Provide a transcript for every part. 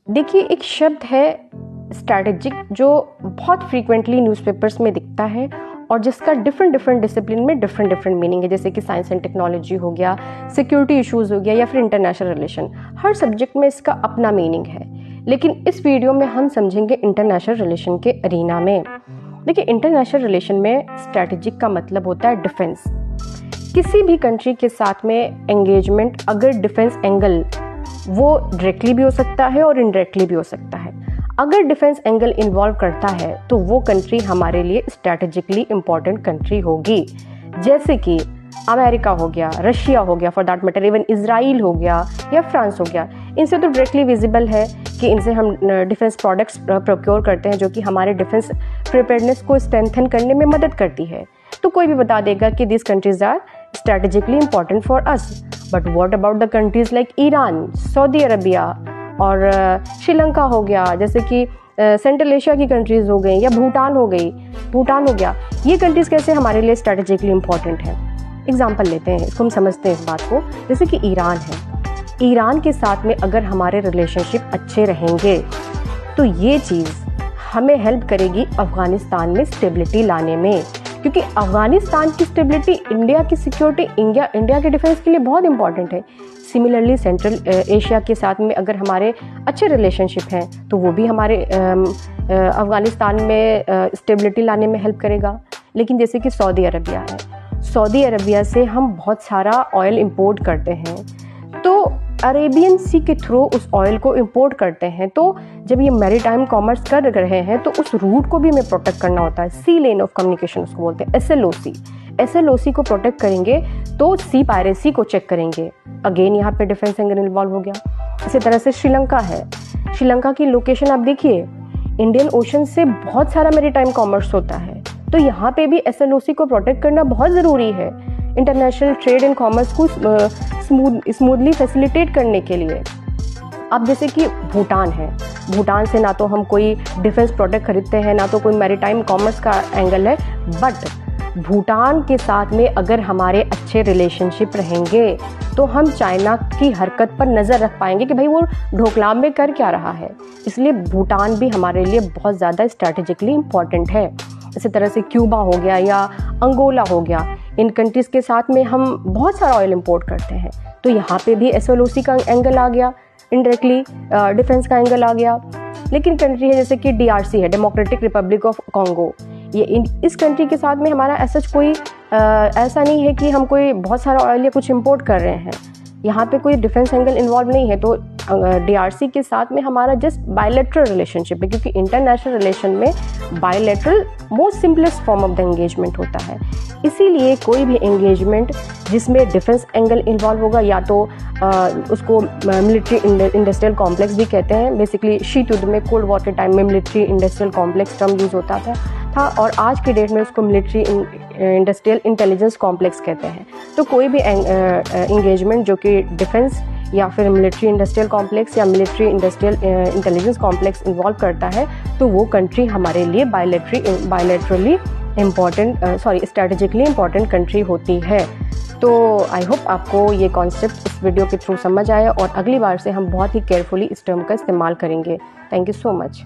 देखिए, एक शब्द है स्ट्रैटेजिक जो बहुत फ्रीक्वेंटली न्यूज़पेपर्स में दिखता है और जिसका डिफरेंट डिसिप्लिन में डिफरेंट मीनिंग है, जैसे कि साइंस एंड टेक्नोलॉजी हो गया, सिक्योरिटी इश्यूज हो गया या फिर इंटरनेशनल रिलेशन। हर सब्जेक्ट में इसका अपना मीनिंग है, लेकिन इस वीडियो में हम समझेंगे इंटरनेशनल रिलेशन के अरीना में। देखिए, इंटरनेशनल रिलेशन में स्ट्रैटेजिक का मतलब होता है डिफेंस। किसी भी कंट्री के साथ में एंगेजमेंट अगर डिफेंस एंगल वो डायरेक्टली भी हो सकता है और इनडायरेक्टली भी हो सकता है। अगर डिफेंस एंगल इन्वॉल्व करता है तो वो कंट्री हमारे लिए स्ट्रैटेजिकली इम्पॉर्टेंट कंट्री होगी, जैसे कि अमेरिका हो गया, रशिया हो गया, for that matter even Israel हो गया या फ्रांस हो गया। इनसे तो डायरेक्टली विजिबल है कि इनसे हम डिफेंस प्रोडक्ट्स प्रोक्योर करते हैं जो कि हमारे डिफेंस प्रिपेयर्डनेस को स्ट्रेंथन करने में मदद करती है। तो कोई भी बता देगा कि this countries are strategically important for us. But what about the countries like Iran, Saudi Arabia और श्रीलंका हो गया, जैसे कि सेंट्रल एशिया की कंट्रीज हो गई या भूटान हो गया। ये कंट्रीज कैसे हमारे लिए स्ट्रैटेजिकली इंपॉर्टेंट है? एग्जाम्पल लेते हैं, इसको हम समझते हैं इस बात को। जैसे कि ईरान है, ईरान के साथ में अगर हमारे रिलेशनशिप अच्छे रहेंगे तो ये चीज़ हमें हेल्प करेगी अफगानिस्तान में स्टेबिलिटी लाने में, क्योंकि अफगानिस्तान की स्टेबिलिटी इंडिया की सिक्योरिटी, इंडिया के डिफेंस के लिए बहुत इंपॉर्टेंट है। सिमिलरली सेंट्रल एशिया के साथ में अगर हमारे अच्छे रिलेशनशिप हैं तो वो भी हमारे अफगानिस्तान में स्टेबिलिटी लाने में हेल्प करेगा। लेकिन जैसे कि सऊदी अरबिया है, सऊदी अरबिया से हम बहुत सारा ऑयल इंपोर्ट करते हैं, तो अरेबियन सी के थ्रू उस ऑयल को इंपोर्ट करते हैं। तो जब ये मैरीटाइम कॉमर्स कर रहे हैं तो उस रूट को भी हमें प्रोटेक्ट करना होता है। सी लेन ऑफ कम्युनिकेशन उसको बोलते हैं, SLOC को प्रोटेक्ट करेंगे तो सी पायरेसी को चेक करेंगे। अगेन यहाँ पे डिफेंस एंगल इन्वॉल्व हो गया। इसी तरह से श्रीलंका है, श्रीलंका की लोकेशन आप देखिए, इंडियन ओशन से बहुत सारा मैरीटाइम कॉमर्स होता है, तो यहाँ पे भी SLOC को प्रोटेक्ट करना बहुत ज़रूरी है इंटरनेशनल ट्रेड एंड कॉमर्स को स्मूथली फैसिलिटेट करने के लिए। अब जैसे कि भूटान है, भूटान से ना तो हम कोई डिफेंस प्रोडक्ट खरीदते हैं, ना तो कोई मैरीटाइम कॉमर्स का एंगल है, बट भूटान के साथ में अगर हमारे अच्छे रिलेशनशिप रहेंगे तो हम चाइना की हरकत पर नज़र रख पाएंगे कि भाई वो ढोकलाम में कर क्या रहा है। इसलिए भूटान भी हमारे लिए बहुत ज़्यादा स्ट्रैटेजिकली इम्पॉर्टेंट है। इसी तरह से क्यूबा हो गया या अंगोला हो गया, इन कंट्रीज़ के साथ में हम बहुत सारा ऑयल इंपोर्ट करते हैं, तो यहाँ पे भी SLOC का एंगल आ गया, इनडायरेक्टली डिफेंस का एंगल आ गया। लेकिन कंट्री है जैसे कि DRC है, डेमोक्रेटिक रिपब्लिक ऑफ कॉन्गो, ये इस कंट्री के साथ में हमारा ऐसा नहीं है कि हम कोई बहुत सारा ऑयल या कुछ इंपोर्ट कर रहे हैं, यहाँ पे कोई डिफेंस एंगल इन्वॉल्व नहीं है। तो DRC के साथ में हमारा जस्ट बायलैटरल रिलेशनशिप है, क्योंकि इंटरनेशनल रिलेशन में bilateral most simplest form of the engagement होता है। इसीलिए कोई भी एंगेजमेंट जिसमें डिफेंस एंगल इन्वॉल्व होगा, या तो उसको मिलिट्री इंडस्ट्रियल कॉम्प्लेक्स भी कहते हैं। बेसिकली शीत युद्ध में, कोल्ड वॉर के टाइम में military industrial complex term use होता था और आज के डेट में उसको मिलिट्री इंडस्ट्रियल इंटेलिजेंस कॉम्प्लेक्स कहते हैं। तो कोई भी एंगेजमेंट जो कि डिफेंस या फिर मिलिट्री इंडस्ट्रियल कॉम्प्लेक्स या military industrial intelligence complex involve करता है तो वो कंट्री हमारे लिए बायलैटरली स्ट्रैटेजिकली इम्पॉर्टेंट कंट्री होती है। तो आई होप आपको ये कॉन्सेप्ट इस वीडियो के थ्रू समझ आया और अगली बार से हम बहुत ही केयरफुली इस टर्म का इस्तेमाल करेंगे। Thank you so much.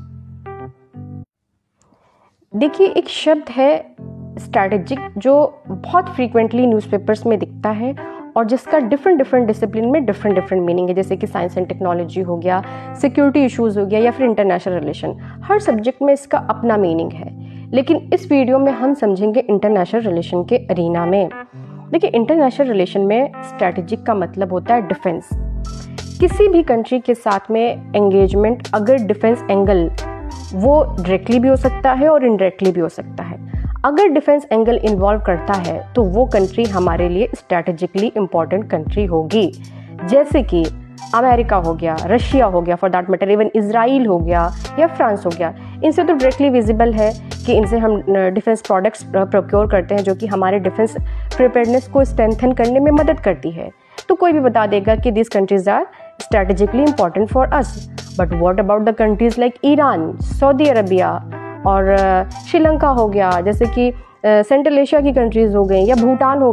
देखिए, एक शब्द है स्ट्रैटेजिक जो बहुत फ्रीक्वेंटली न्यूज़पेपर्स में दिखता है और जिसका डिफरेंट डिसिप्लिन में डिफरेंट मीनिंग है, जैसे कि साइंस एंड टेक्नोलॉजी हो गया, सिक्योरिटी इश्यूज हो गया या फिर इंटरनेशनल रिलेशन। हर सब्जेक्ट में इसका अपना मीनिंग है, लेकिन इस वीडियो में हम समझेंगे इंटरनेशनल रिलेशन के अरीना में। देखिए, इंटरनेशनल रिलेशन में स्ट्रैटेजिक का मतलब होता है डिफेंस। किसी भी कंट्री के साथ में एंगेजमेंट अगर डिफेंस एंगल वो डायरेक्टली भी हो सकता है और इनडायरेक्टली भी हो सकता है। अगर डिफेंस एंगल इन्वॉल्व करता है तो वो कंट्री हमारे लिए स्ट्रैटेजिकली इम्पॉर्टेंट कंट्री होगी, जैसे कि अमेरिका हो गया, रशिया हो गया, for that matter even Israel हो गया या फ्रांस हो गया। इनसे तो डायरेक्टली विजिबल है कि इनसे हम डिफेंस प्रोडक्ट्स प्रोक्योर करते हैं जो कि हमारे डिफेंस प्रिपेयर्डनेस को स्ट्रेंथन करने में मदद करती है। तो कोई भी बता देगा कि this countries are strategically important for us. But what about the countries like Iran, Saudi Arabia और श्रीलंका हो गया, जैसे कि सेंट्रल एशिया की कंट्रीज हो गई या भूटान हो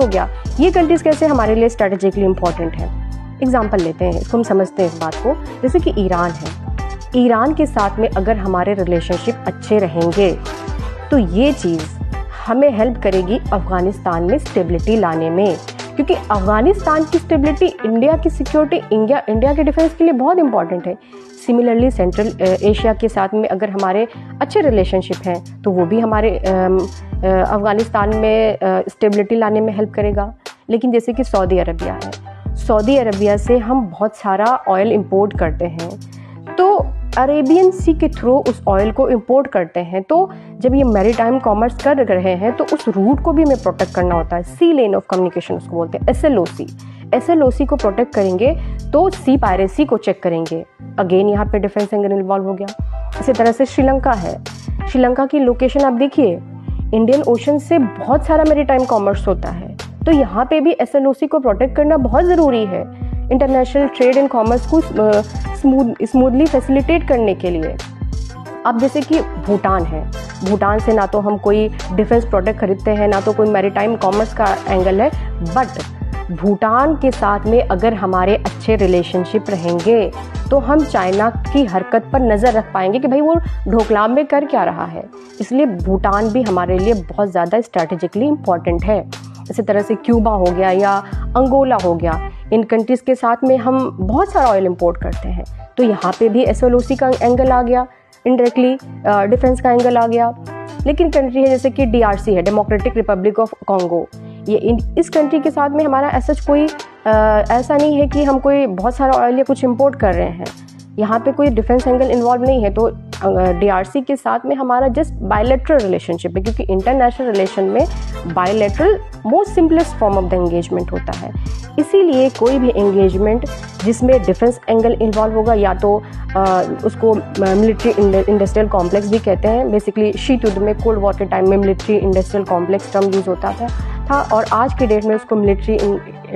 गया। ये कंट्रीज कैसे हमारे लिए स्ट्रैटेजिकली इंपॉर्टेंट है? एग्जाम्पल लेते हैं, इसको हम समझते हैं इस बात को। जैसे कि ईरान है, ईरान के साथ में अगर हमारे रिलेशनशिप अच्छे रहेंगे तो ये चीज़ हमें हेल्प करेगी अफ़गानिस्तान में स्टेबिलिटी लाने में, क्योंकि अफ़गानिस्तान की स्टेबिलिटी इंडिया की सिक्योरिटी, इंडिया के डिफेंस के लिए बहुत इंपॉर्टेंट है। सिमिलरली सेंट्रल एशिया के साथ में अगर हमारे अच्छे रिलेशनशिप हैं तो वो भी हमारे अफ़गानिस्तान में स्टेबिलिटी लाने में हेल्प करेगा। लेकिन जैसे कि सऊदी अरबिया है, सऊदी अरबिया से हम बहुत सारा ऑयल इंपोर्ट करते हैं, तो अरेबियन सी के थ्रू उस ऑयल को इंपोर्ट करते हैं। तो जब ये मैरीटाइम कॉमर्स कर रहे हैं तो उस रूट को भी हमें प्रोटेक्ट करना होता है। सी लेन ऑफ कम्युनिकेशन उसको बोलते हैं, SLOC को प्रोटेक्ट करेंगे तो सी पायरेसी को चेक करेंगे। अगेन यहाँ पे डिफेंस एंगल इन्वॉल्व हो गया। इसी तरह से श्रीलंका है, श्रीलंका की लोकेशन आप देखिए, इंडियन ओशन से बहुत सारा मैरीटाइम कॉमर्स होता है, तो यहाँ पे भी SLOC को प्रोटेक्ट करना बहुत ज़रूरी है इंटरनेशनल ट्रेड एंड कॉमर्स को स्मूथली फैसिलिटेट करने के लिए। अब जैसे कि भूटान है, भूटान से ना तो हम कोई डिफेंस प्रोडक्ट खरीदते हैं, ना तो कोई मैरीटाइम कॉमर्स का एंगल है, बट भूटान के साथ में अगर हमारे अच्छे रिलेशनशिप रहेंगे तो हम चाइना की हरकत पर नज़र रख पाएंगे कि भाई वो ढोकलाम में कर क्या रहा है। इसलिए भूटान भी हमारे लिए बहुत ज़्यादा स्ट्रैटेजिकली इम्पॉर्टेंट है। इसी तरह से क्यूबा हो गया या अंगोला हो गया, इन कंट्रीज़ के साथ में हम बहुत सारा ऑयल इंपोर्ट करते हैं, तो यहाँ पे भी SLOC का एंगल आ गया, इनडायरेक्टली डिफेंस का एंगल आ गया। लेकिन कंट्री है जैसे कि DRC है, डेमोक्रेटिक रिपब्लिक ऑफ कॉन्गो, ये इस कंट्री के साथ में हमारा ऐसा नहीं है कि हम कोई बहुत सारा ऑयल या कुछ इंपोर्ट कर रहे हैं, यहाँ पे कोई डिफेंस एंगल इन्वॉल्व नहीं है। तो DRC के साथ में हमारा जस्ट बायलैटरल रिलेशनशिप है, क्योंकि इंटरनेशनल रिलेशन में bilateral most simplest form of the engagement होता है। इसीलिए कोई भी एंगेजमेंट जिसमें डिफेंस एंगल इन्वॉल्व होगा, या तो उसको मिलिट्री इंडस्ट्रियल कॉम्प्लेक्स भी कहते हैं। बेसिकली शीत युद्ध में, कोल्ड वॉर के टाइम में military industrial complex term use होता था और आज के डेट में उसको मिलिट्री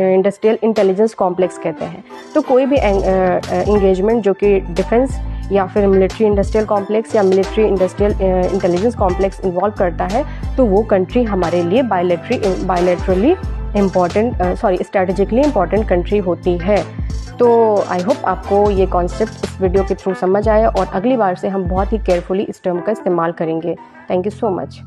इंडस्ट्रियल इंटेलिजेंस कॉम्प्लेक्स कहते हैं। तो कोई भी एंगेजमेंट जो कि डिफेंस या फिर मिलिट्री इंडस्ट्रियल कॉम्प्लेक्स या military industrial intelligence complex involve करता है, तो वो कंट्री हमारे लिए बायलैटरली स्ट्रैटेजिकली इम्पॉर्टेंट कंट्री होती है। तो आई होप आपको ये कॉन्सेप्ट इस वीडियो के थ्रू समझ आया और अगली बार से हम बहुत ही केयरफुली इस टर्म का इस्तेमाल करेंगे। Thank you so much.